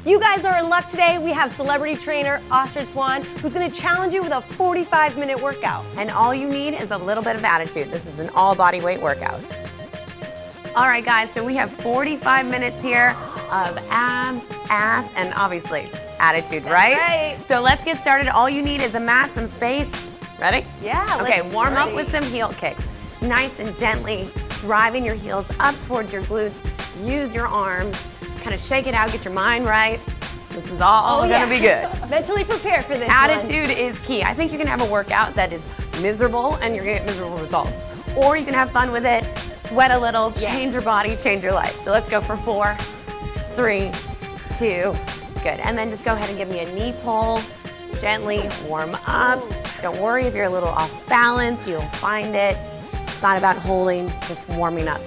You guys are in luck today. We have celebrity trainer Astrid Swan, who's going to challenge you with a 45-minute workout. And all you need is a little bit of attitude. This is an all body weight workout. All right, guys, so we have 45 minutes here of abs, ass, and obviously attitude, right? So let's get started. All you need is a mat, some space. Ready? Yeah. Okay, warm up with some heel kicks. Nice and gently driving your heels up towards your glutes. Use your arms, kind of shake it out, get your mind right. This is all gonna be good. Mentally prepare for this. Attitude is key. I think you can have a workout that is miserable and you're gonna get miserable results. Or you can have fun with it, sweat a little, change your body, change your life. So let's go for 4, 3, 2, good. And then just go ahead and give me a knee pull, gently warm up. Don't worry if you're a little off balance, you'll find it. It's not about holding, just warming up.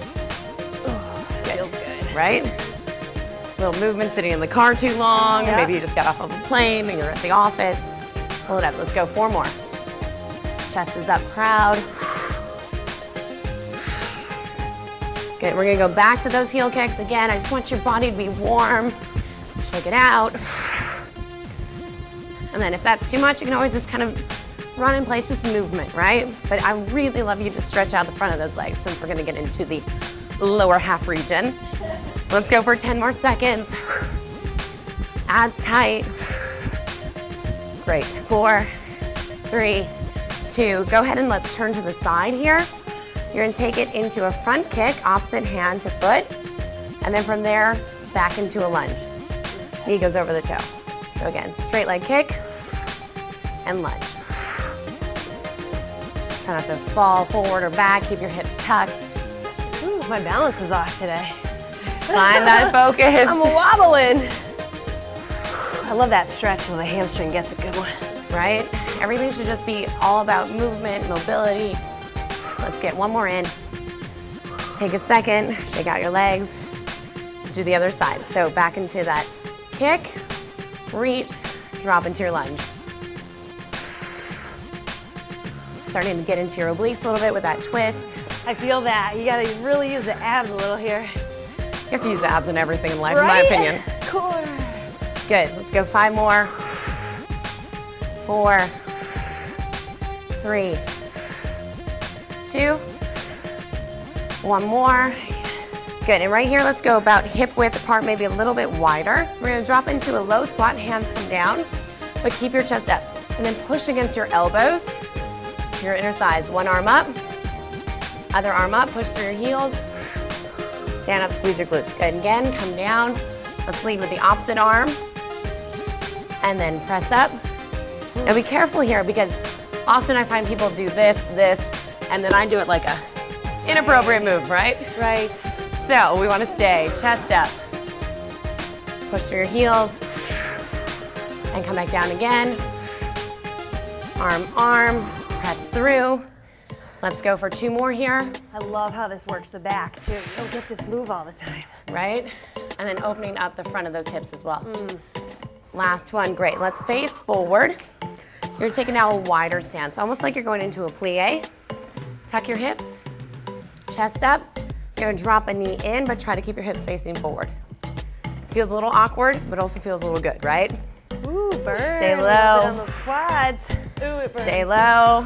Feels good. Right? Little movement sitting in the car too long, maybe you just got off of a plane and you're at the office. Pull it up, let's go 4 more. Chest is up, proud. Good, we're gonna go back to those heel kicks again. I just want your body to be warm. Shake it out. And then if that's too much, you can always just kind of run in place, just movement, right? But I really love you to stretch out the front of those legs since we're gonna get into the lower half region. Let's go for 10 more seconds. Abs tight. Great, 4, 3, 2. Go ahead and let's turn to the side here. You're gonna take it into a front kick, opposite hand to foot, and then from there, back into a lunge. Knee goes over the toe. So again, straight leg kick and lunge. Try not to fall forward or back, keep your hips tucked. Ooh, my balance is off today. Find that focus. I'm wobbling. I love that stretch so the hamstring gets a good one. Right? Everything should just be all about movement, mobility. Let's get one more in. Take a second, shake out your legs. Let's do the other side. So back into that kick, reach, drop into your lunge. Starting to get into your obliques a little bit with that twist. I feel that. You gotta really use the abs a little here. You have to use the abs in everything in life, in my opinion. Core. Good, let's go 5 more. 4, 3, 2, 1 more. Good, and right here, let's go about hip width apart, maybe a little bit wider. We're gonna drop into a low squat, hands come down, but keep your chest up. And then push against your elbows, your inner thighs. One arm up, other arm up, push through your heels. Stand up, squeeze your glutes. Good, again, come down. Let's lead with the opposite arm. And then press up. Now be careful here because often I find people do this, and then I do it like a inappropriate move, right? Right. So we want to stay chest up. Push through your heels. And come back down again. Arm, arm, press through. Let's go for 2 more here. I love how this works the back too. You don't get this move all the time. Right? And then opening up the front of those hips as well. Last one, great. Let's face forward. You're taking now a wider stance, almost like you're going into a plie. Tuck your hips, chest up. You're gonna drop a knee in, but try to keep your hips facing forward. Feels a little awkward, but also feels a little good, right? Ooh, burn. Stay A little low. bit on those quads. Ooh, it burns. Stay low.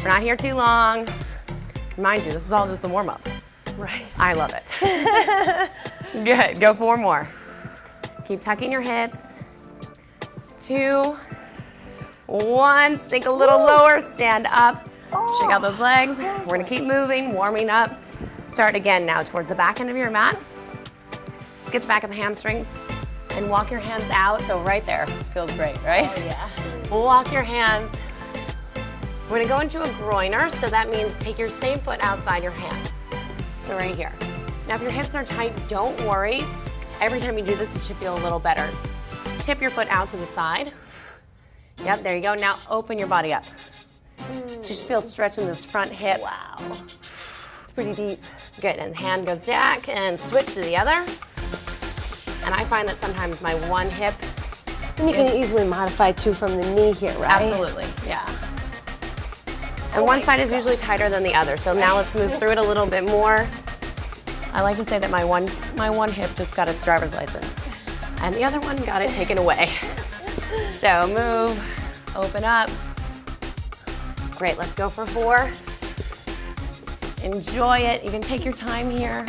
We're not here too long. Mind you, this is all just the warm-up. Right. I love it. Good, go 4 more. Keep tucking your hips. 2, 1, sink a little lower, stand up. Shake out those legs. We're gonna keep moving, warming up. Start again now towards the back end of your mat. Let's get the back of the hamstrings and walk your hands out. So right there, feels great, right? Oh yeah. Walk your hands. We're gonna go into a groiner, so that means take your same foot outside your hand. So right here. Now if your hips are tight, don't worry. Every time you do this, it should feel a little better. Tip your foot out to the side. Yep, there you go. Now open your body up. So just feel stretch in this front hip. Wow. It's pretty deep. Good, and hand goes back and switch to the other. And I find that sometimes my one hip. And you can easily modify too from the knee here, right? Absolutely, yeah. And one side is usually tighter than the other. So now let's move through it a little bit more. I like to say that my one hip just got its driver's license. and the other one got it taken away. So move, open up. Great, let's go for 4. Enjoy it. You can take your time here.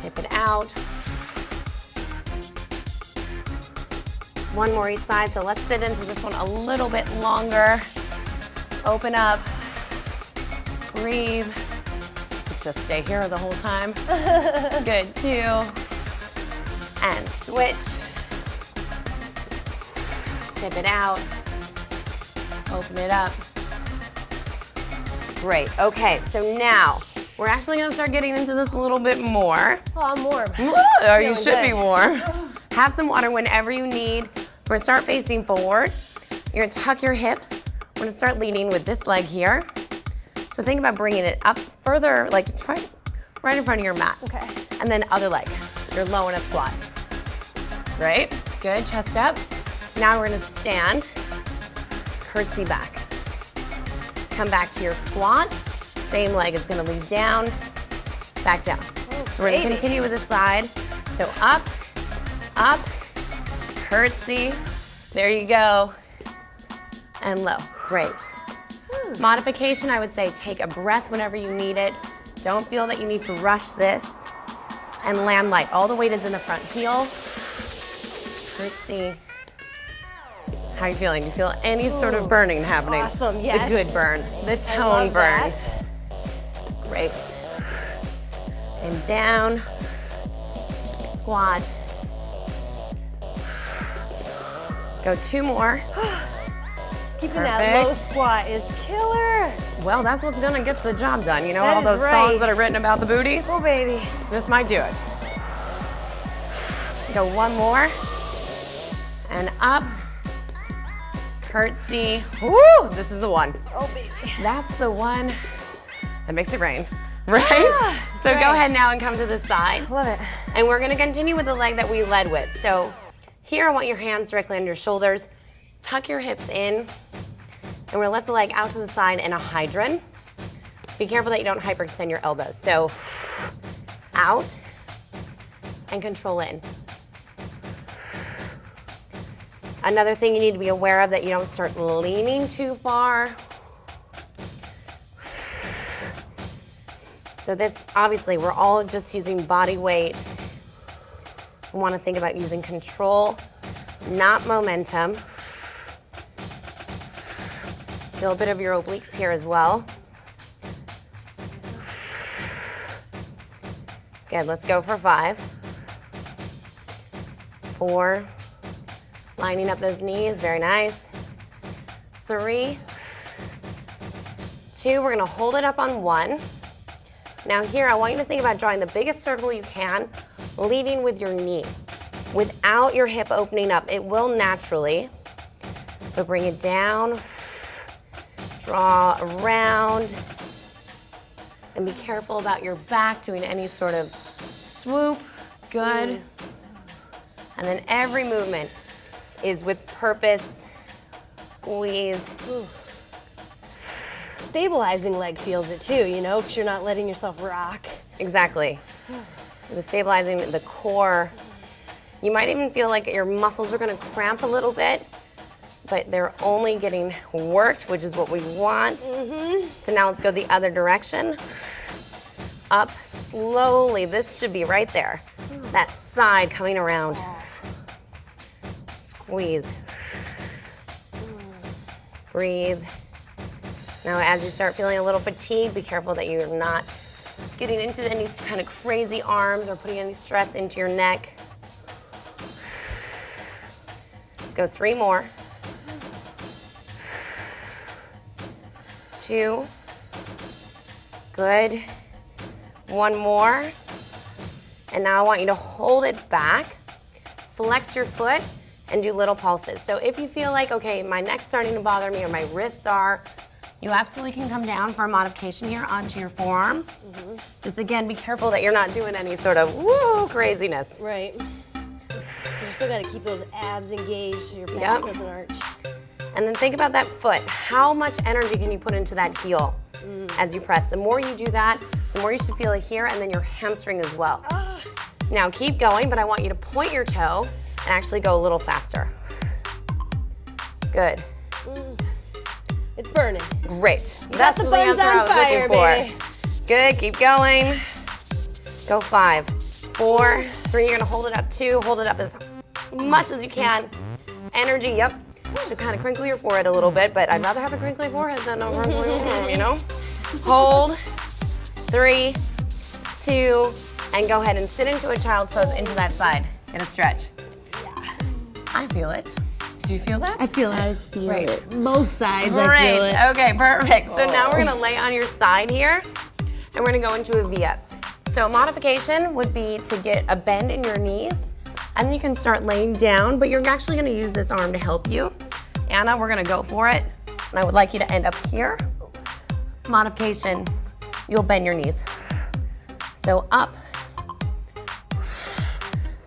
Tip it out. One more each side, so let's sit into this one a little bit longer. Open up, breathe. Let's just stay here the whole time. Good, 2. And switch. Tip it out. Open it up. Great, okay, so now we're actually gonna start getting into this a little bit more. Oh, I'm warm. Oh, you should be warm. Have some water whenever you need. We're gonna start facing forward. You're gonna tuck your hips. We're gonna start leading with this leg here. So think about bringing it up further, like try right in front of your mat. Okay. And then other leg. You're low in a squat. Great, good, chest up. Now we're gonna stand, curtsy back. Come back to your squat. Same leg is gonna lead down, back down. Oh, so we're gonna continue with this side. So up, up, curtsy. There you go. And low, great. Modification, I would say take a breath whenever you need it. Don't feel that you need to rush this. And land light. All the weight is in the front heel. Curtsy. How are you feeling? Do you feel any sort of burning happening? Awesome, yes. The good burn, the tone burn. That. Great. And down. Squat. Let's go 2 more. Keeping that low squat is killer. Well, that's what's gonna get the job done. You know, That all is those right. songs that are written about the booty? Oh, baby. This might do it. Go 1 more. And up. Curtsy. Woo! This is the one. Oh, baby. That's the one that makes it rain, right? So go ahead now and come to the side. Love it. And we're gonna continue with the leg that we led with. So here I want your hands directly on your shoulders. Tuck your hips in. And we're gonna lift the leg out to the side in a hydrant. Be careful that you don't hyperextend your elbows. So out and control in. Another thing you need to be aware of that you don't start leaning too far. So this, obviously, we're all just using body weight. We want to think about using control, not momentum. Feel a bit of your obliques here as well. Good, let's go for 5. 4. Lining up those knees, very nice. 3. 2, we're gonna hold it up on 1. Now here, I want you to think about drawing the biggest circle you can, leading with your knee. Without your hip opening up, it will naturally, but bring it down, draw around, and be careful about your back doing any sort of swoop, good. And then every movement is with purpose, squeeze. Ooh. Stabilizing leg feels it too, you know, because you're not letting yourself rock. Exactly. The stabilizing the core. You might even feel like your muscles are gonna cramp a little bit, but they're only getting worked, which is what we want. So now let's go the other direction. Up slowly, this should be right there. That side coming around. Squeeze. Breathe. Now as you start feeling a little fatigued, be careful that you're not getting into any kind of crazy arms or putting any stress into your neck. Let's go 3 more. 2. Good. 1 more. And now I want you to hold it back, flex your foot, and do little pulses. So if you feel like, okay, my neck's starting to bother me or my wrists are, you absolutely can come down for a modification here onto your forearms. Just again, be careful that you're not doing any sort of woo craziness. Right. You still got to keep those abs engaged so your back doesn't arch. And then think about that foot. How much energy can you put into that heel as you press? The more you do that, the more you should feel it here and then your hamstring as well. Now keep going, but I want you to point your toe and actually go a little faster. Good. It's burning. Great. That's the buns on fire, baby. Good, keep going. Go 5, 4, 3, you're gonna hold it up 2, hold it up as much as you can. Energy, yep. Should kind of crinkle your forehead a little bit, but I'd rather have a crinkly forehead than a crinkly forehead, you know? Hold, 3, 2, and go ahead and sit into a child's pose into that side. Get a stretch. Yeah. I feel it. Do you feel that? I feel it. I feel Great. it. Both sides, Great. I feel it. Okay, perfect. So now we're gonna lay on your side here, and we're gonna go into a V-up. So modification would be to get a bend in your knees, and then you can start laying down, but you're actually gonna use this arm to help you. Anna, we're gonna go for it, and I would like you to end up here. Modification, you'll bend your knees. So up.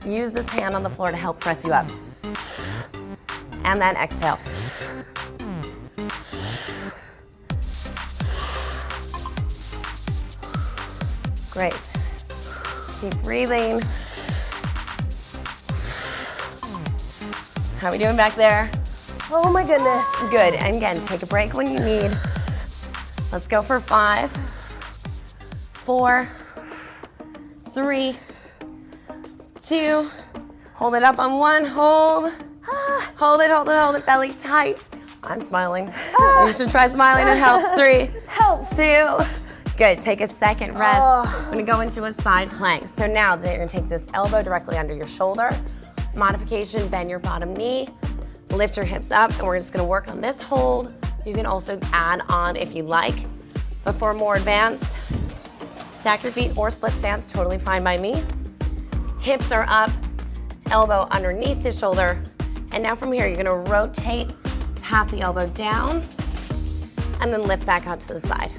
Use this hand on the floor to help press you up. And then exhale. Great. Keep breathing. How are we doing back there? Oh my goodness. Good, and again, take a break when you need. Let's go for 5, 4, 3, 2, hold it up on 1, hold. Hold it, hold it, hold it, belly tight. I'm smiling. You should try smiling, it helps. 3, Helps. 2, good, take a second rest. I'm gonna go into a side plank. So now you're gonna take this elbow directly under your shoulder. Modification, bend your bottom knee, lift your hips up, and we're just gonna work on this hold. You can also add on if you like, but for more advanced, stack your feet or split stance, totally fine by me. Hips are up, elbow underneath the shoulder, and now from here, you're gonna rotate, tap the elbow down, and then lift back out to the side.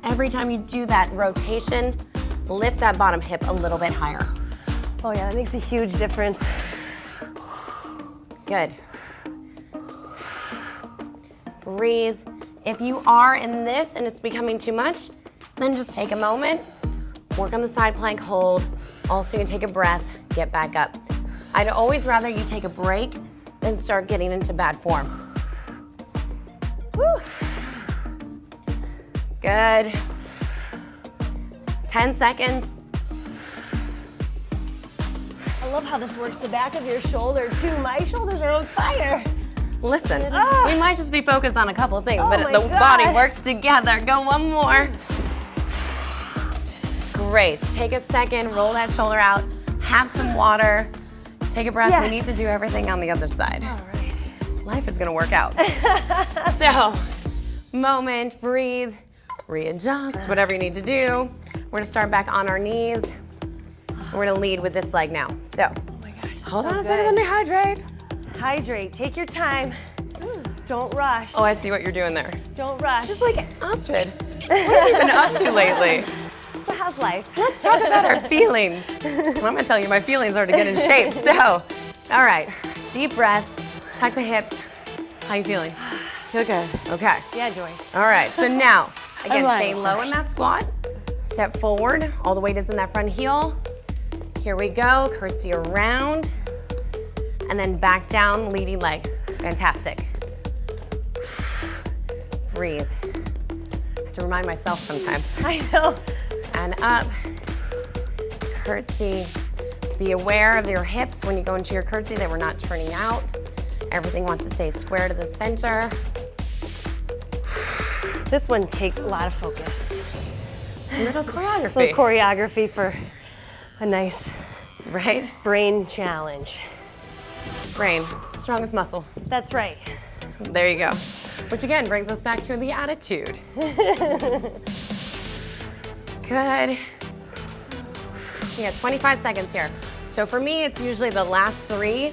Every time you do that rotation, lift that bottom hip a little bit higher. Oh yeah, that makes a huge difference. Good. Breathe. If you are in this and it's becoming too much, then just take a moment, work on the side plank hold. Also, you can take a breath, get back up. I'd always rather you take a break than start getting into bad form. Woo. Good. 10 seconds. I love how this works the back of your shoulder too. My shoulders are on fire. Listen, we might just be focused on a couple of things, Oh but my the God. body works together. Go one more. Great. Take a second, roll that shoulder out, have some water, take a breath. Yes. We need to do everything on the other side. All right. Life is gonna work out. So, moment, breathe, readjust, whatever you need to do. We're gonna start back on our knees. We're gonna lead with this leg now. So, Oh my gosh. hold on a second, let me hydrate. Hydrate. Take your time. Don't rush. Oh, I see what you're doing there. Don't rush. Just like Astrid, what have you been up to lately? So how's life? Let's talk about our feelings. Well, I'm gonna tell you, my feelings are to get in shape. So, all right, deep breath, tuck the hips. How you feeling? Feel good. Okay. Yeah, Joyce. All right, so now, again, like stay low in that squat. Step forward, all the weight is in that front heel. Here we go, curtsy around. And then back down, leading leg. Fantastic. Breathe. I have to remind myself sometimes. I know. And up, curtsy. Be aware of your hips when you go into your curtsy that we're not turning out. Everything wants to stay square to the center. This one takes a lot of focus. A little choreography. A little choreography for a nice Right? brain challenge. Brain, strongest muscle. That's right. There you go. Which again brings us back to the attitude. Good. We got 25 seconds here. So for me, it's usually the last 3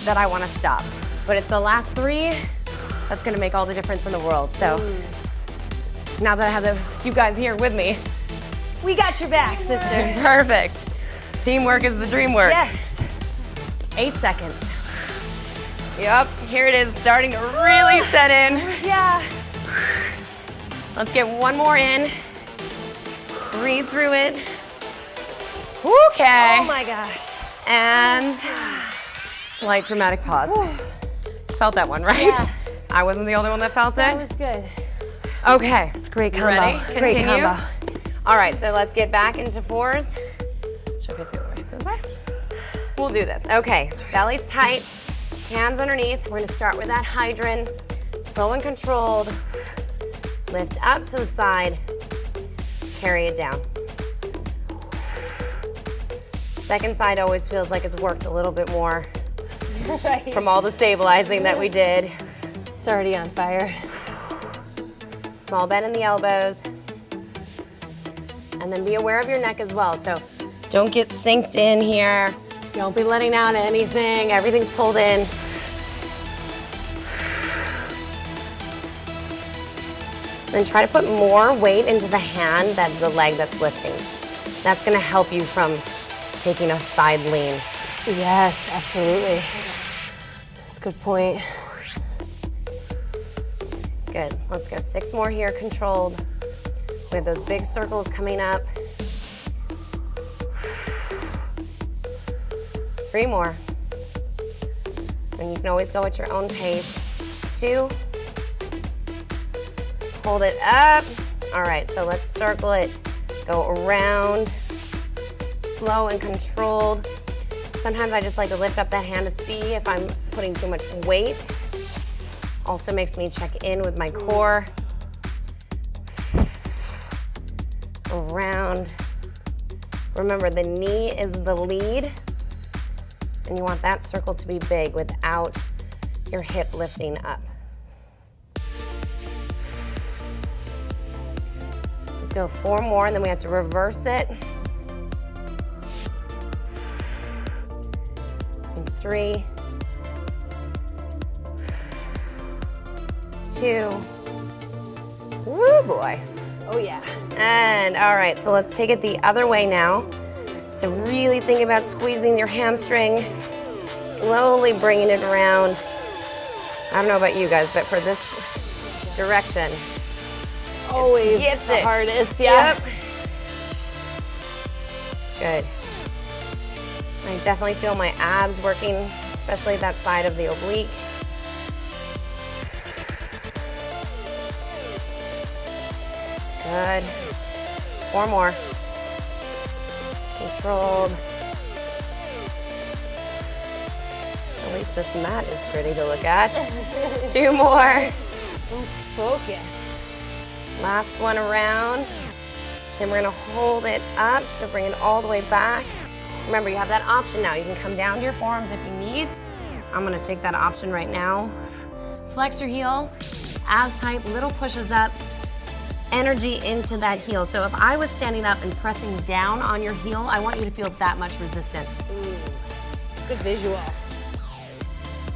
that I want to stop. But it's the last 3 that's going to make all the difference in the world. So now that I have you guys here with me. We got your back, sister. Perfect. Teamwork is the dream work. Yes. 8 seconds. Yep, here it is, starting to really set in. Yeah. Let's get one more in. Breathe through it. Okay. Oh my gosh. And slight dramatic pause. Felt that one, right? Yeah. I wasn't the only one that felt That it. was good. Okay. It's great combo. Ready? Great Continue. combo. All right, so let's get back into fours. Should I face the other way? This way? We'll do this. Okay, belly's tight, hands underneath. We're gonna start with that hydrant. Slow and controlled. Lift up to the side, carry it down. Second side always feels like it's worked a little bit more Right. from all the stabilizing that we did. It's already on fire. Small bend in the elbows. And then be aware of your neck as well. So don't get synced in here. Don't be letting out anything. Everything's pulled in. Then try to put more weight into the hand than the leg that's lifting. That's gonna help you from taking a side lean. Yes, absolutely. That's a good point. Good, let's go 6 more here, controlled. We have those big circles coming up. 3 more. And you can always go at your own pace. 2. Hold it up. All right, so let's circle it. Go around, slow and controlled. Sometimes I just like to lift up that hand to see if I'm putting too much weight. Also makes me check in with my core. Around. Remember, the knee is the lead, and you want that circle to be big without your hip lifting up. Let's go 4 more, and then we have to reverse it. And 3, 2, woo boy. Oh yeah. And all right, so let's take it the other way now. So really think about squeezing your hamstring, slowly bringing it around. I don't know about you guys, but for this direction, Always gets the it. hardest, yeah. Yep. Good. I definitely feel my abs working, especially that side of the oblique. Good. 4 more. Controlled. At least this mat is pretty to look at. 2 more. Focus. Last one around. Then we're gonna hold it up, so bring it all the way back. Remember, you have that option now. You can come down to your forearms if you need. I'm gonna take that option right now. Flex your heel, abs tight, little pushes up, energy into that heel. So if I was standing up and pressing down on your heel, I want you to feel that much resistance. Good visual.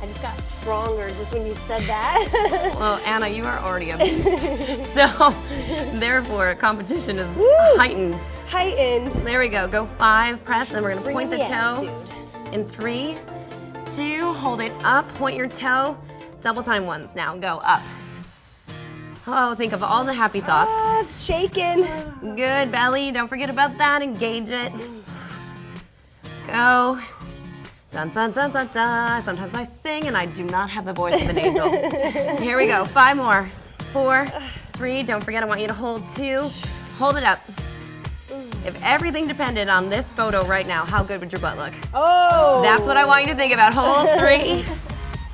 I just got stronger just when you said that. Well, Anna, you are already a beast. So, therefore, competition is heightened. Heightened. There we go. Go 5, press, and we're gonna point the Bring toe. attitude. In 3, 2, hold it up, point your toe. Double time ones now, go up. Oh, think of all the happy thoughts. Ah, it's shaking. Good, belly, don't forget about that, engage it. Go. Dun, dun, dun, dun, dun. Sometimes I sing and I do not have the voice of an angel. Here we go, 5 more. 4, 3, don't forget I want you to hold 2. Hold it up. If everything depended on this photo right now, how good would your butt look? Oh. That's what I want you to think about. Hold 3,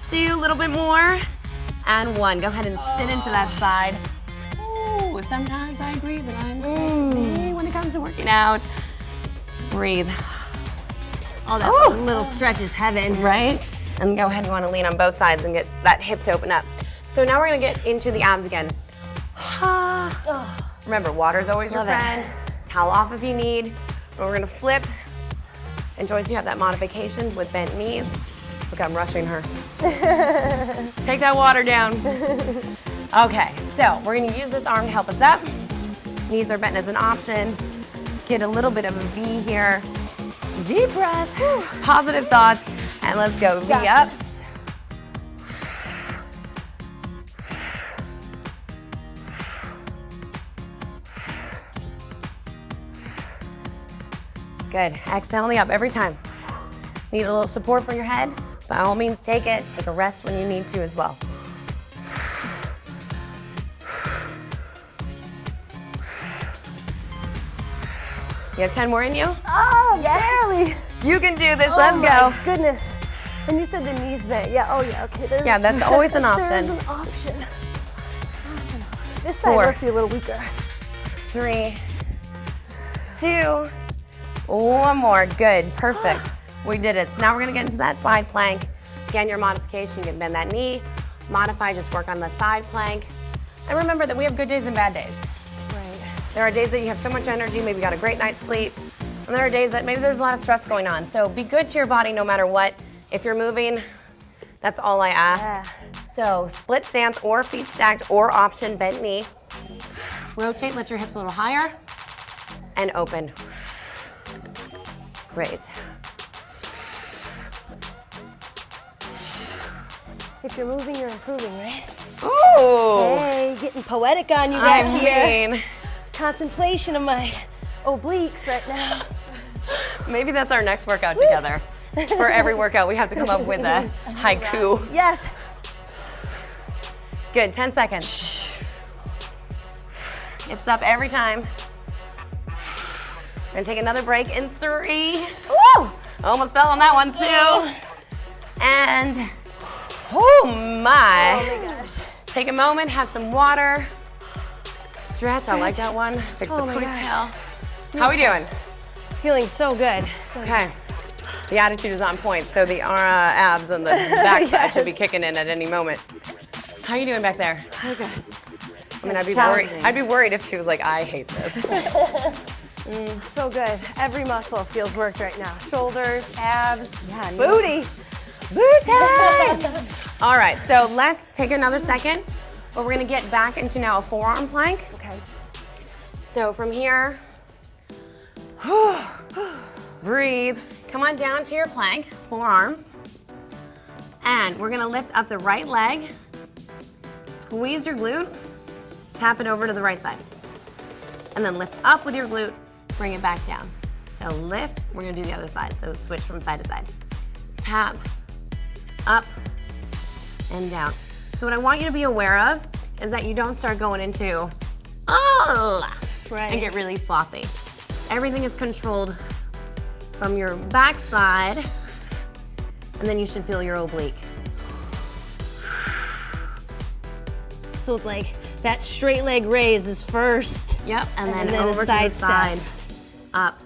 2, a little bit more, and 1. Go ahead and sit into that side. Ooh, sometimes I agree that I'm crazy when it comes to working out. Breathe. Oh, that little stretch is heaven. Right? And go ahead, you want to lean on both sides and get that hip to open up. So now we're going to get into the abs again. Remember, water's always your Love it. friend. Towel off if you need. But we're going to flip. And Joyce, you have that modification with bent knees. Look, I'm rushing her. Take that water down. Okay, so we're going to use this arm to help us up. Knees are bent as an option. Get a little bit of a V here. Deep breath, positive thoughts, and let's go. V up. Good. Exhale on the up every time. Need a little support for your head? By all means, take it. Take a rest when you need to as well. You have 10 more in you? Oh, barely. You can do this. Let's go. Oh my goodness. And you said the knees bent. Yeah, oh yeah, okay. Yeah, that's always an option. There's an option. This side 4, must be a little weaker. 3, 2, 1 more. Good, perfect. We did it. So now we're gonna get into that side plank. Again, your modification, you can bend that knee, modify, just work on the side plank. And remember that we have good days and bad days. Right. There are days that you have so much energy, maybe you got a great night's sleep, and there are days that maybe there's a lot of stress going on. So be good to your body no matter what. If you're moving, that's all I ask. Yeah. So split stance or feet stacked or option bent knee. Rotate, lift your hips a little higher, and open. Great. If you're moving, you're improving, right? Ooh! Hey, getting poetic on you back here. mean, Contemplation of my obliques right now. maybe that's our next workout together. For every workout, we have to come up with a haiku. Yes. Good, 10 seconds. Hips up every time. Gonna take another break in 3. Woo! Almost fell on that one too. And, oh my. Oh my gosh. Take a moment, have some water. Stretch, I like that one. Fix the Oh my ponytail. How are we doing? Feeling so good. Okay. The attitude is on point, so the abs and the backside should be kicking in at any moment. How are you doing back there? Okay. I mean, I'd be worried if she was like, I hate this. So good. Every muscle feels worked right now. Shoulders, abs, booty. Booty! All right, so let's take another second, but we're gonna get back into now a forearm plank. Okay. So from here, breathe. Come on down to your plank, forearms. And we're gonna lift up the right leg, squeeze your glute, tap it over to the right side. And then lift up with your glute, bring it back down. So lift, we're gonna do the other side, so switch from side to side. Tap, up, and down. So what I want you to be aware of is that you don't start going into, and get really sloppy. Everything is controlled from your backside, and then you should feel your oblique. So it's like that straight leg raise is first. Yep, and then a over to the side, up,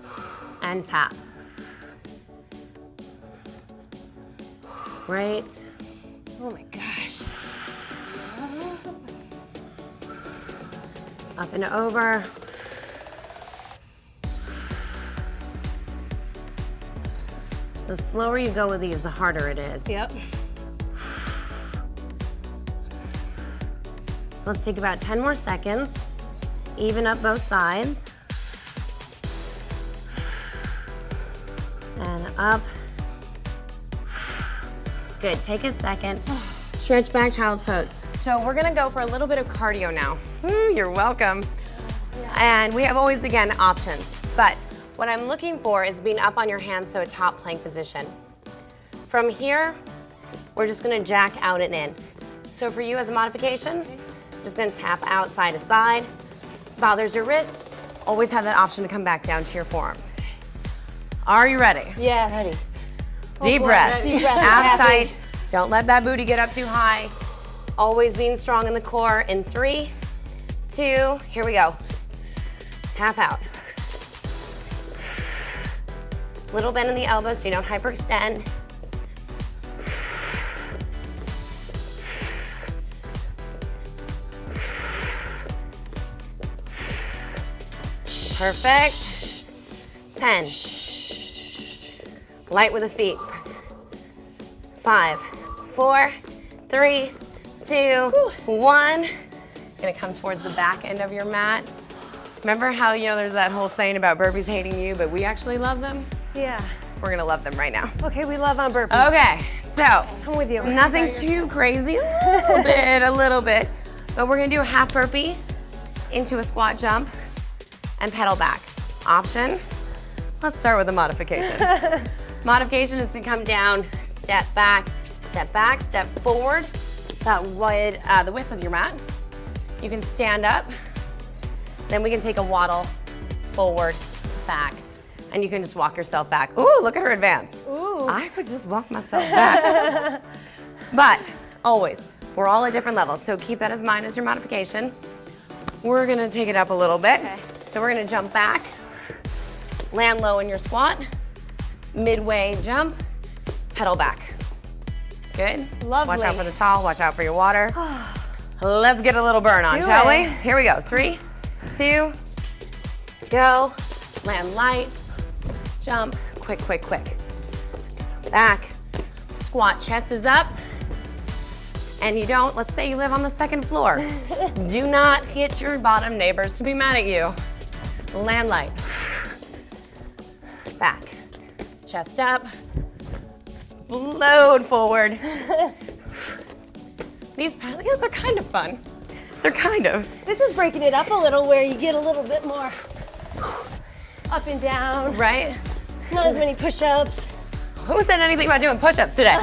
and tap. Great. Oh my gosh. Up and over. The slower you go with these, the harder it is. Yep. So let's take about 10 more seconds. Even up both sides. And up. Good, take a second. Stretch back, child's pose. So we're gonna go for a little bit of cardio now. You're welcome. And we have always, again, options. But what I'm looking for is being up on your hands, so a top plank position. From here, we're just gonna jack out and in. So for you as a modification, just gonna tap out side to side. Bothers your wrist, always have that option to come back down to your forearms. Are you ready? Yes. Ready. Deep breath. Deep breath. Abs tight. Don't let that booty get up too high. Always being strong in the core. In 3, 2, here we go. Tap out. Little bend in the elbows so you don't hyperextend. Perfect. 10. Light with the feet. 5, 4, 3, 2, 1. Gonna come towards the back end of your mat. Remember how, there's that whole saying about burpees hating you, but we actually love them? Yeah. We're gonna love them right now. Okay, we love on burpees. Okay, so. I'm with you. Nothing too crazy, a little bit. But we're gonna do a half burpee into a squat jump and pedal back. Option, Let's start with the modification. Modification is to come down, step back, step forward, the width of your mat. You can stand up, then we can take a waddle, forward, back, and you can just walk yourself back. Ooh, look at her advance. Ooh. I could just walk myself back. But always, we're all at different levels, so keep that as mind as your modification. We're gonna take it up a little bit. Okay. So we're gonna jump back, land low in your squat, midway jump, pedal back. Good? Lovely. Watch out for the towel, watch out for your water. Let's get a little burn on, shall we? Here we go. 3, 2, go. Land light, jump, quick, quick, quick. Back, squat, chest is up. And you don't, let's say you live on the 2nd floor. Do not get your bottom neighbors to be mad at you. Land light. Back, chest up, explode forward. These pads, they're kind of fun. They're kind of. This is breaking it up a little where you get a little bit more up and down. Right? Not as many push-ups. Who said anything about doing push-ups today?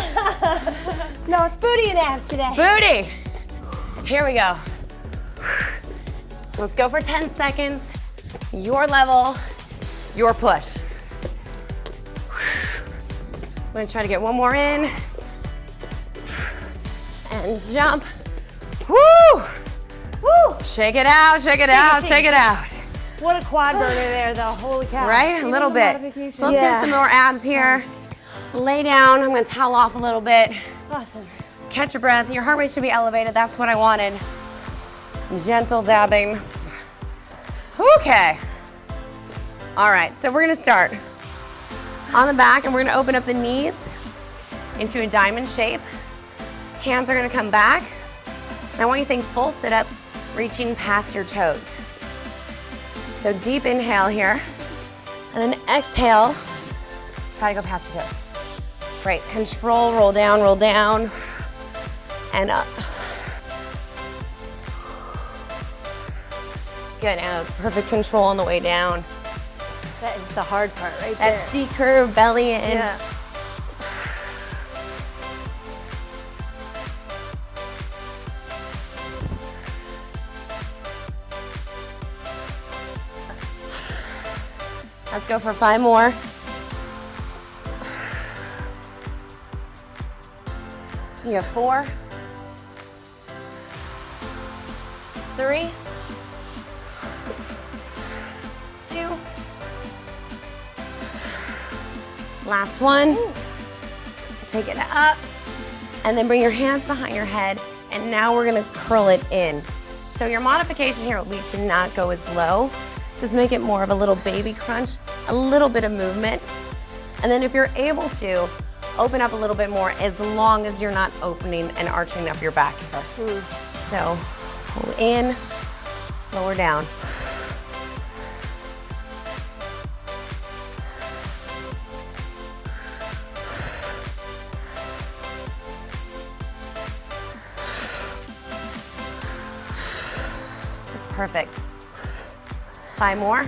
No, it's booty and abs today. Booty. Here we go. Let's go for 10 seconds. Your level, your push. I'm gonna try to get one more in. And jump. Woo! Woo! Shake it out, shake it out, shake it out. What a quad burner there, though. Holy cow. Right? A little bit. So let's do some more abs here. Lay down. I'm gonna towel off a little bit. Awesome. Catch your breath. Your heart rate should be elevated. That's what I wanted. Gentle dabbing. Okay. All right, so we're gonna start on the back and we're gonna open up the knees into a diamond shape. Hands are gonna come back. I want you to think full sit up, reaching past your toes. So deep inhale here, and then exhale, try to go past your toes. Great, control, roll down, and up. Good, and perfect control on the way down. That is the hard part right there. That C curve, belly in. Yeah. Let's go for 5 more. You have 4, 3, 2. Last one. Take it up, and then bring your hands behind your head, and now we're gonna curl it in. So your modification here will be to not go as low. Just make it more of a little baby crunch, a little bit of movement. And then if you're able to, open up a little bit more as long as you're not opening and arching up your back here. So pull in, lower down. That's perfect. 5 more.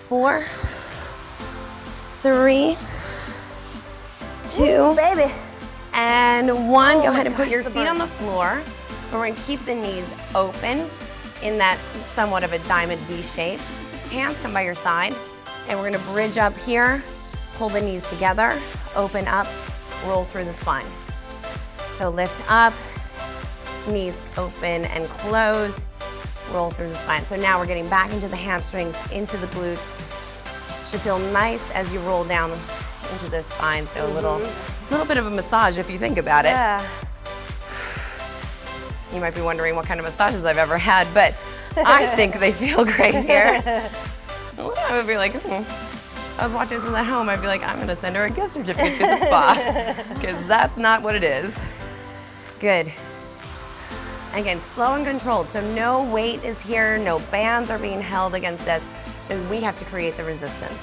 4, 3, 2, Ooh, baby. and 1. Oh Go ahead my and put gosh, your the feet on the burns. floor. We're going to keep the knees open in that somewhat of a diamond V shape. Hands come by your side, and we're going to bridge up here, pull the knees together, open up, roll through the spine. So lift up, knees open and close, roll through the spine. So now we're getting back into the hamstrings, into the glutes. Should feel nice as you roll down into the spine. So a little bit of a massage if you think about it. Yeah. You might be wondering what kind of massages I've ever had, but I think they feel great here. I would be like, I was watching this at home, I'd be like, I'm gonna send her a gift certificate to the spa, because that's not what it is. Good. Again, slow and controlled, so no weight is here, no bands are being held against us, so we have to create the resistance.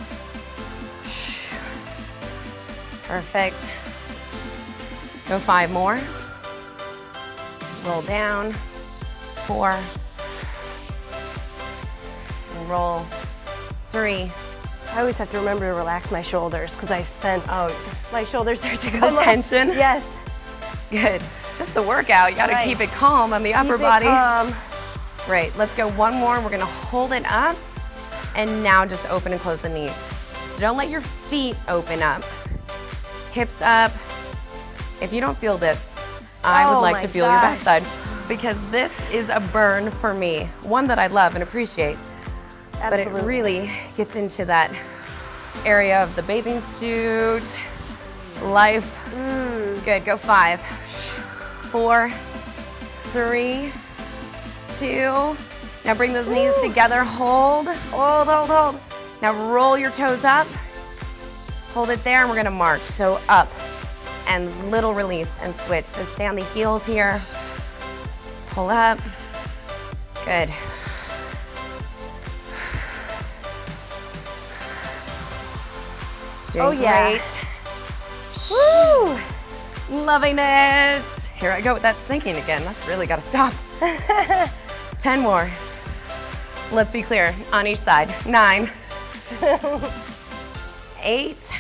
Perfect. Go 5 more. Roll down, 4, roll, 3, I always have to remember to relax my shoulders because I sense my shoulders start to The come up. tension? Yes. Good. It's just the workout. You gotta keep it calm on the upper body. Calm. Right, let's go one more. We're gonna hold it up and now just open and close the knees. So don't let your feet open up. Hips up. If you don't feel this, I would like to feel your backside because this is a burn for me. One that I love and appreciate. Absolutely. But it really gets into that area of the bathing suit, life. Good, go 5, 4, 3, 2. Now bring those knees together, hold, hold, hold, hold. Now roll your toes up, hold it there, and we're gonna march. So up and little release and switch. So stay on the heels here, pull up, good. Doing great. Woo! Loving it. Here I go with that sinking again. That's really gotta stop. 10 more. Let's be clear, on each side. 9. 8.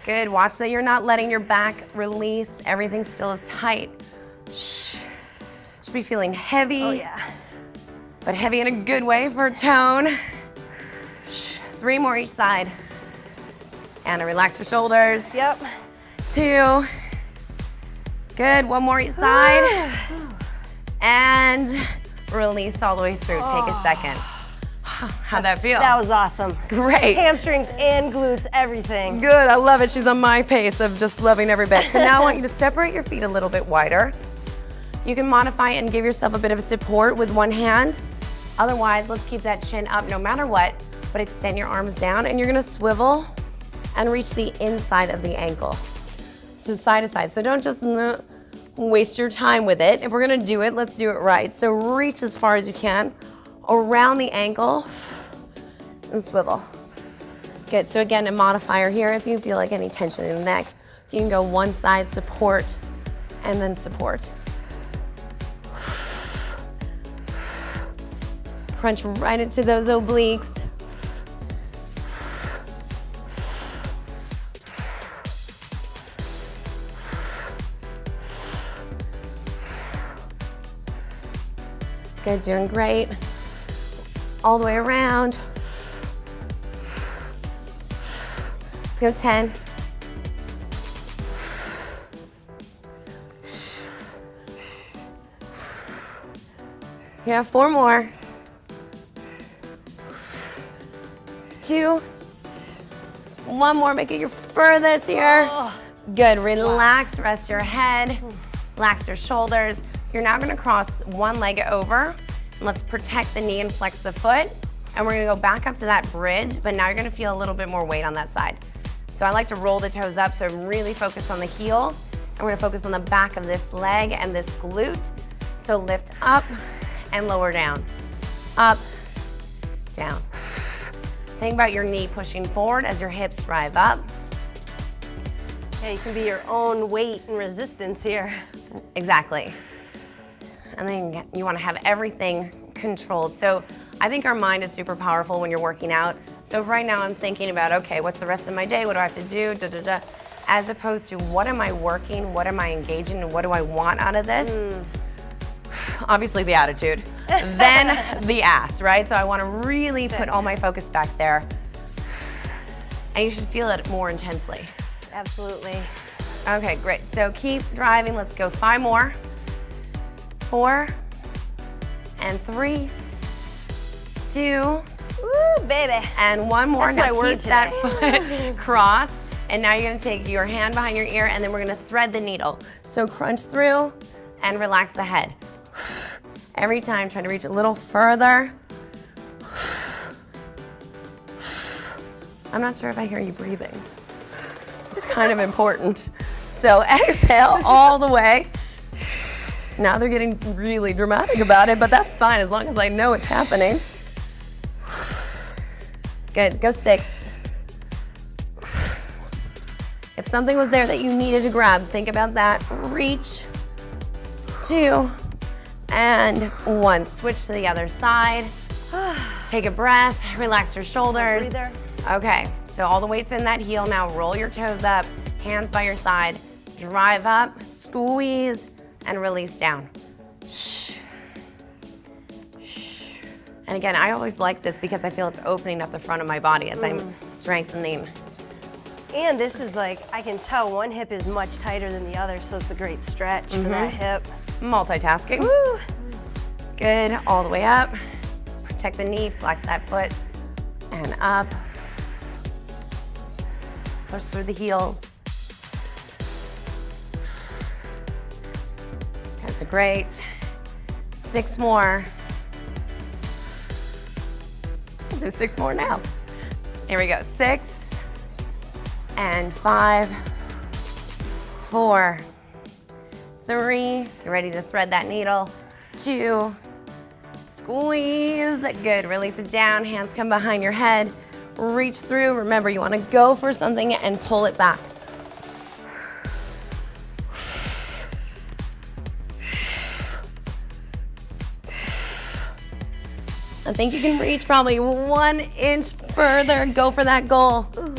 Good, watch that you're not letting your back release. Everything still is tight. Shh. Should be feeling heavy. Oh yeah. But heavy in a good way for tone. Shh. 3 more each side. And relax your shoulders. Yep. 2. Good, 1 more each side. And release all the way through. Take a second. How'd that feel? That was awesome. Great. Hamstrings and glutes, everything. Good, I love it. She's on my pace of just loving every bit. So now I want you to separate your feet a little bit wider. You can modify and give yourself a bit of support with one hand. Otherwise, let's keep that chin up no matter what, but extend your arms down and you're gonna swivel and reach the inside of the ankle. So side to side. So don't just waste your time with it. If we're gonna do it, let's do it right. So reach as far as you can around the ankle and swivel. Good, so again, a modifier here. If you feel like any tension in the neck, you can go one side, support, and then support. Crunch right into those obliques. Good, doing great. All the way around. Let's go 10. Yeah, 4 more. 2. 1 more, make it your furthest here. Good, relax, rest your head, relax your shoulders. You're now gonna cross one leg over. Let's protect the knee and flex the foot. And we're gonna go back up to that bridge, but now you're gonna feel a little bit more weight on that side. So I like to roll the toes up, so I'm really focused on the heel. And we're gonna focus on the back of this leg and this glute. So lift up and lower down. Up, down. Think about your knee pushing forward as your hips drive up. Yeah, you can be your own weight and resistance here. Exactly. And then you want to have everything controlled. So I think our mind is super powerful when you're working out. So right now I'm thinking about, okay, what's the rest of my day? What do I have to do? Da, da, da. As opposed to what am I working? What am I engaging? And what do I want out of this? Obviously the attitude. Then the ass, right? So I want to really put all my focus back there. And you should feel it more intensely. Absolutely. Okay, great. So keep driving. Let's go 5 more. 4 and 3, 2, Woo, baby. and 1 more. That's my now word keep that foot crossed. And now you're gonna take your hand behind your ear and then we're gonna thread the needle. So crunch through and relax the head. Every time, try to reach a little further. I'm not sure if I hear you breathing. It's kind of important. So exhale all the way. Now they're getting really dramatic about it, but that's fine as long as I know it's happening. Good, go 6. If something was there that you needed to grab, think about that. Reach, 2, and 1. Switch to the other side. Take a breath, relax your shoulders. Okay, so all the weight's in that heel. Now roll your toes up, hands by your side, drive up, squeeze, and release down. And again, I always like this because I feel it's opening up the front of my body as I'm strengthening. And this is like, I can tell one hip is much tighter than the other, so it's a great stretch for that hip. Multitasking. Woo. Good, all the way up. Protect the knee, flex that foot, and up. Push through the heels. That's a great. 6 more. We'll do 6 more now. Here we go, 6, and 5, 4, 3, get ready to thread that needle, 2, squeeze, good, release it down, hands come behind your head, reach through, remember you wanna go for something and pull it back. I think you can reach probably 1 inch further, go for that goal. Ooh.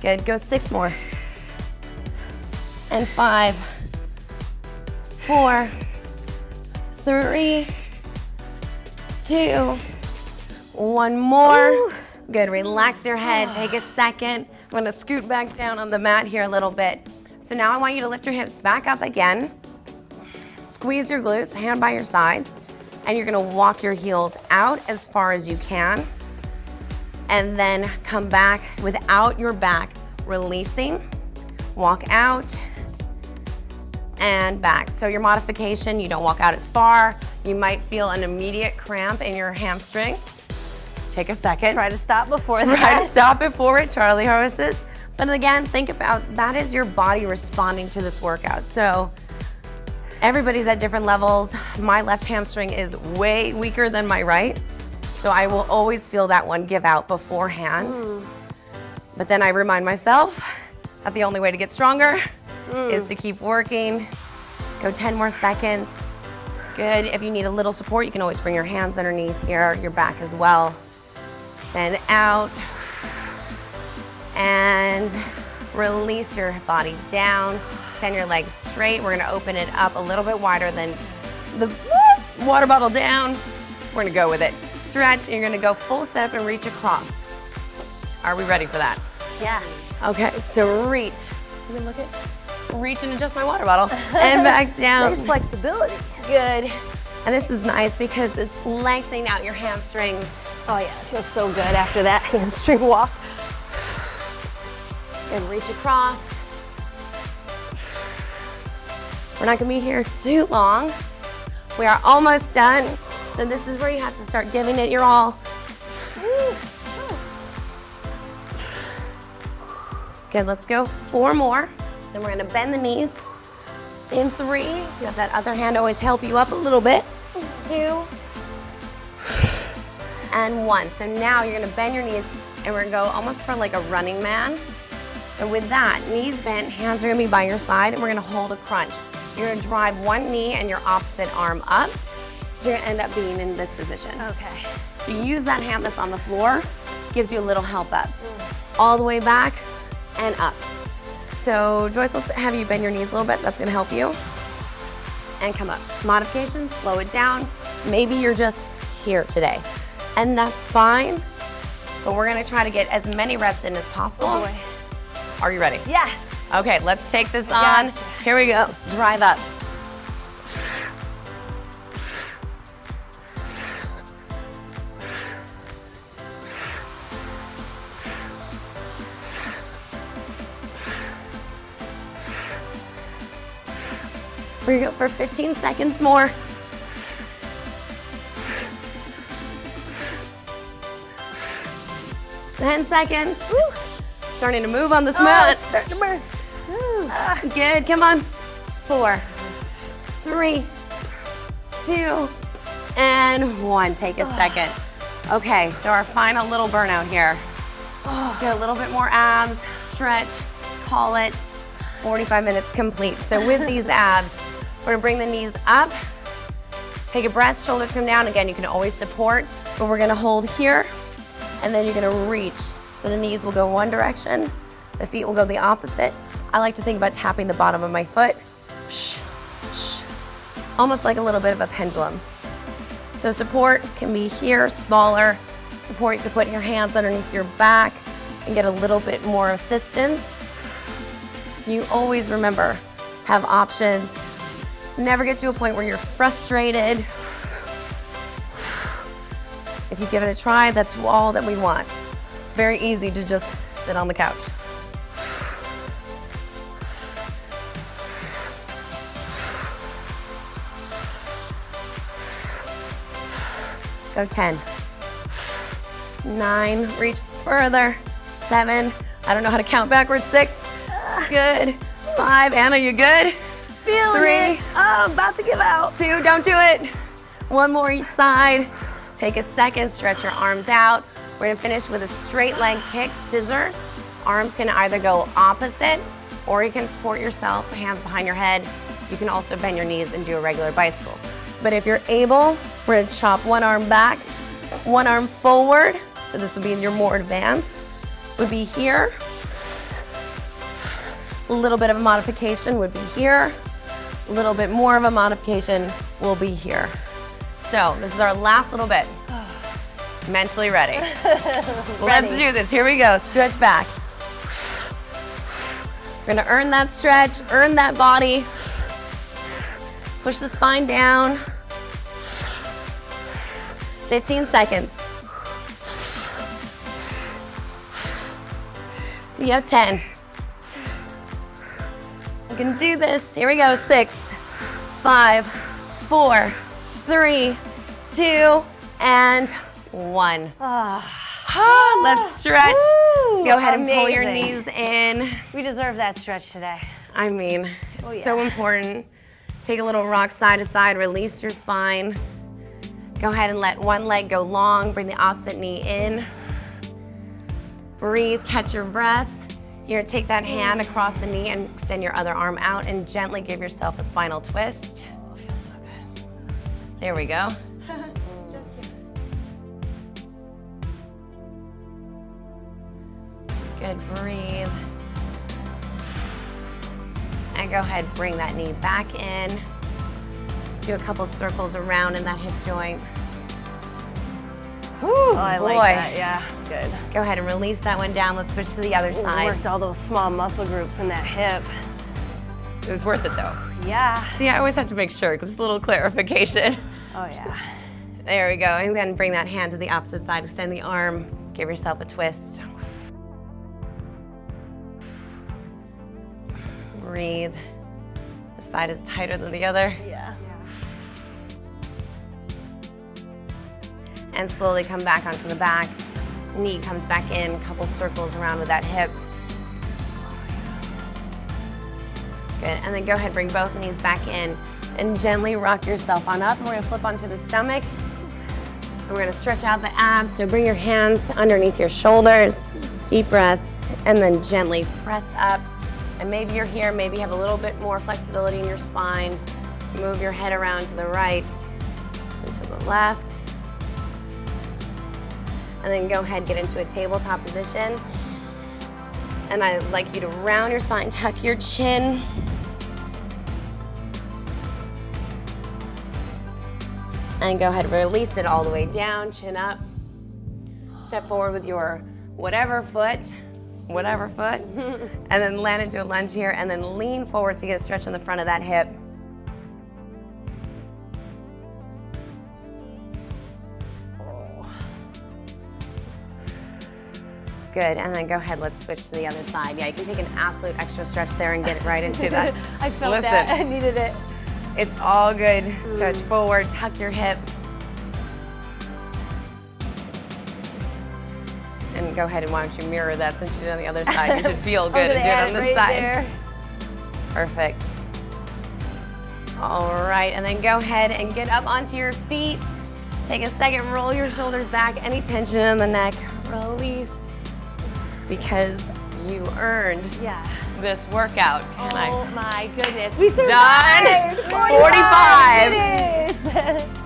Good, go 6 more. And 5, 4, 3, 2, 1 more. Ooh. Good, relax your head, take a second. I'm gonna scoot back down on the mat here a little bit. So now I want you to lift your hips back up again. Squeeze your glutes, hand by your sides, and you're gonna walk your heels out as far as you can, and then come back without your back releasing. Walk out and back. So your modification, you don't walk out as far. You might feel an immediate cramp in your hamstring. Take a second. Try to stop before that. Try to stop before it, Charlie horses. But again, think about that is your body responding to this workout. So everybody's at different levels. My left hamstring is way weaker than my right. So I will always feel that one give out beforehand. But then I remind myself that the only way to get stronger is to keep working. Go 10 more seconds. Good, if you need a little support, you can always bring your hands underneath here, your back as well. Stand out. And release your body down. Send your legs straight. We're gonna open it up a little bit wider than the water bottle down. We're gonna go with it. Stretch, and you're gonna go full set up and reach across. Are we ready for that? Yeah. Okay, so reach. Let me look at, reach and adjust my water bottle. And back down. There's flexibility. Good. And this is nice because it's lengthening out your hamstrings. Oh yeah, it feels so good after that hamstring walk. And reach across. We're not gonna be here too long. We are almost done. So this is where you have to start giving it your all. Good, let's go 4 more. Then we're gonna bend the knees. In 3, you have that other hand always help you up a little bit. 2, and 1. So now you're gonna bend your knees and we're gonna go almost for like a running man. So with that, knees bent, hands are gonna be by your side, and we're gonna hold a crunch. You're gonna drive one knee and your opposite arm up, so you're gonna end up being in this position. Okay. So use that hand that's on the floor, gives you a little help up. All the way back and up. So Joyce, let's have you bend your knees a little bit, that's gonna help you. And come up. Modification, slow it down. Maybe you're just here today, and that's fine, but we're gonna try to get as many reps in as possible. Oh boy. Are you ready? Yes. Okay, let's take this on. Gotcha. Here we go. Drive up. We're gonna go for 15 seconds more. Ten seconds. Woo. Starting to move on this mat. It's starting to burn. Good, come on. 4, 3, 2, and 1. Take a second. Okay, so our final little burnout here. Get a little bit more abs, stretch, call it 45 minutes complete. So with these abs, we're gonna bring the knees up, Take a breath, shoulders come down. Again, you can always support, but we're gonna hold here, and then you're gonna reach. So the knees will go one direction, the feet will go the opposite. I like to think about tapping the bottom of my foot, almost like a little bit of a pendulum. So support can be here, smaller. Support, you can put your hands underneath your back and get a little bit more assistance. You always remember, have options. Never get to a point where you're frustrated. If you give it a try, that's all that we want. It's very easy to just sit on the couch. Go 10. 9, reach further. 7, I don't know how to count backwards. 6, good. 5, Anna, you good? Feeling 3, it. Oh, I'm about to give out. 2, don't do it. 1 more each side. Take a second, stretch your arms out. We're gonna finish with a straight leg kick, scissors. Arms can either go opposite, or you can support yourself, hands behind your head. You can also bend your knees and do a regular bicycle. But if you're able, we're gonna chop one arm back, one arm forward. So this would be in your more advanced, would be here. A little bit of a modification would be here. A little bit more of a modification will be here. So this is our last little bit. Mentally ready. Let's do this. Here we go. Stretch back. We're gonna earn that stretch, earn that body. Push the spine down. 15 seconds. You have 10. You can do this. Here we go. 6, 5, 4, 3, 2, and 1. Let's stretch. Woo, Go ahead and pull your amazing. knees in. We deserve that stretch today. I mean, Oh, yeah. so important. Take a little rock side to side, release your spine. Go ahead and let one leg go long, bring the opposite knee in. Breathe, catch your breath. You're gonna take that hand across the knee and extend your other arm out and gently give yourself a spinal twist. Oh, feels so good. There we go. Good, breathe. And go ahead, bring that knee back in. Do a couple circles around in that hip joint. Whew, Oh, I like boy. that. Yeah, it's good. Go ahead and release that one down. Let's switch to the other We side. worked all those small muscle groups in that hip. It was worth it though. Yeah. See, I always have to make sure, just a little clarification. Oh, yeah. There we go. And then bring that hand to the opposite side, extend the arm, give yourself a twist. Breathe. The side is tighter than the other. Yeah. And slowly come back onto the back. Knee comes back in, a couple circles around with that hip. Good, and then go ahead, bring both knees back in and gently rock yourself on up. We're gonna flip onto the stomach. And we're gonna stretch out the abs, so bring your hands underneath your shoulders, deep breath, and then gently press up. And maybe you're here, maybe you have a little bit more flexibility in your spine. Move your head around to the right and to the left. And then go ahead, get into a tabletop position. And I'd like you to round your spine, tuck your chin. And go ahead, release it all the way down, chin up. Step forward with your whatever foot, and then land into a lunge here, and then lean forward so you get a stretch on the front of that hip. Good, and then go ahead, let's switch to the other side. Yeah, you can take an absolute extra stretch there and get it right into that. I felt that, I needed it. It's all good. Stretch forward, tuck your hip. And go ahead and why don't you mirror that since you did it on the other side. You should feel good and do it on this side. There. Perfect. All right, and then go ahead and get up onto your feet. Take a second, roll your shoulders back. Any tension in the neck, release. Because you earned this workout. Oh my goodness, we survived! Done. 45 minutes.